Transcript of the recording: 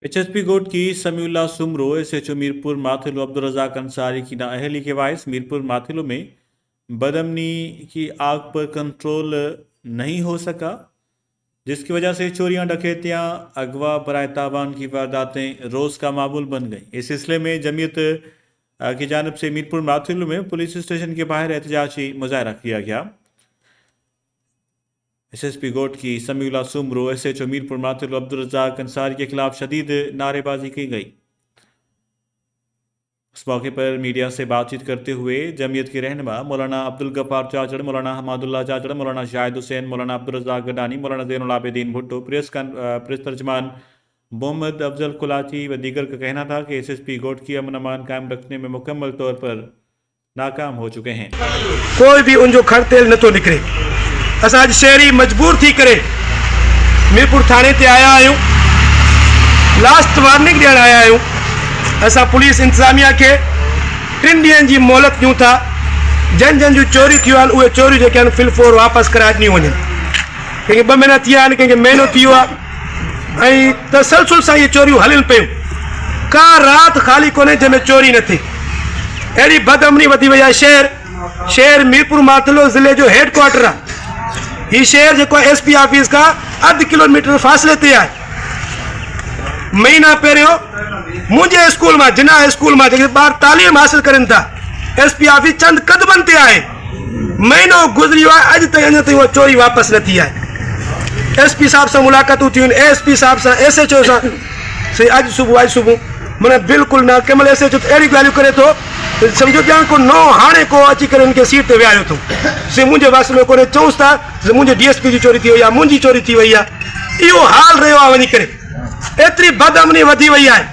HSP court की Samiullah Soomro SHO Mirpur माथिलो Abdul Razzaq Ansari की नाअहली के बायस मीरपुर माथिलो में बदअमनी की आग पर कंट्रोल नहीं हो सका, जिसकी वजह से चोरियां, डकैतियां, अगवा, बराए तावान की वारदातें रोज़ का मामूल बन गई। इस सिलसिले में जमीयत की जानिब से मीरपुर माथिलो में पुलिस स्टेशन के बाहर एहतजाजी मुजाहरा किया गया। एसएसपी कोर्ट की समीउल्लाह सुमरो एसएचओ मीरपुर माथिलो अब्दुल रज़ाक अंसारी के खिलाफ शदीद नारेबाजी की गई। इस मौके पर मीडिया से बातचीत करते हुए जमीयत के रहनुमा मौलाना अब्दुल गफ्फार चाचड़, मौलाना हमादुल्लाह चाचड़, मौलाना शाहिद हुसैन, मौलाना अब्दुल रज़ाक गडानी, मौलाना ज़ैनुल आबिदीन भुट्टो, प्रेस तर्जमान मोहम्मद अफजल कुलाची व दीगर का कहना था कि एसएसपी कोर्ट की अमन अमान कायम रखने में मुकम्मल तौर पर नाकाम हो चुके हैं। कोई भी उनजो खड़तेल न तो निकिरे। असां अॼु शहरी मजबूर थी करे मीरपुर थाने ते आया आहियूं, लास्ट वार्निंग ॾियण आया आहियूं। असां पुलिस इंतज़ामिया खे 3 ॾींहंनि जी मोहलत ॾियूं था। जन जन जूं चोरी थियूं आहिनि उहे चोरियूं जेके आहिनि फिलफोर वापसि कराए ॾिनियूं वञनि। कंहिंखे 2 महीना थी विया आहिनि, कंहिंखे महीनो थी वियो आहे ऐं तसलसल सां इहे चोरियूं हलनि पियूं। का राति ख़ाली कोन्हे जंहिंमें चोरी न थिए। अहिड़ी बदअमनी वधी वई आहे। शहर मीरपुर माथिलो ज़िले जो हेडक्वार्टर आहे। ही शहर जो एसपी ऑफिस का 1/2 किलोमीटर फासले ते आहे। महीना पहिरियों मुंहिंजे स्कूल में जिना स्कूल में जेके ॿार तालीम हासिल करनि था, एसपी ऑफिस चंद कदमनि ते आहे। महीनो गुज़री वियो आहे, अॼु ताईं अञा ताईं उहा चोरी वापसि न थी आहे। एसपी साहब सां मुलाक़ातूं थियूं आहिनि, एसपी साहब सां, एसएचओ सां। सही अॼु सुबुह माना बिल्कुलु न। कंहिं महिल एसएचओ अहिड़ी ॻाल्हियूं करे थो सम्झो ॼण को नओं हाणे को अची करे उनखे सीट ते विहारियो थो। से मुंहिंजे वास में कोन्हे। चऊंसि था मुंहिंजे डीएसपी जी चोरी थी वई आहे, मुंहिंजी चोरी थी वई आहे। इहो हाल रहियो आहे। वञी करे एतिरी बदअमनी वधी वई आहे।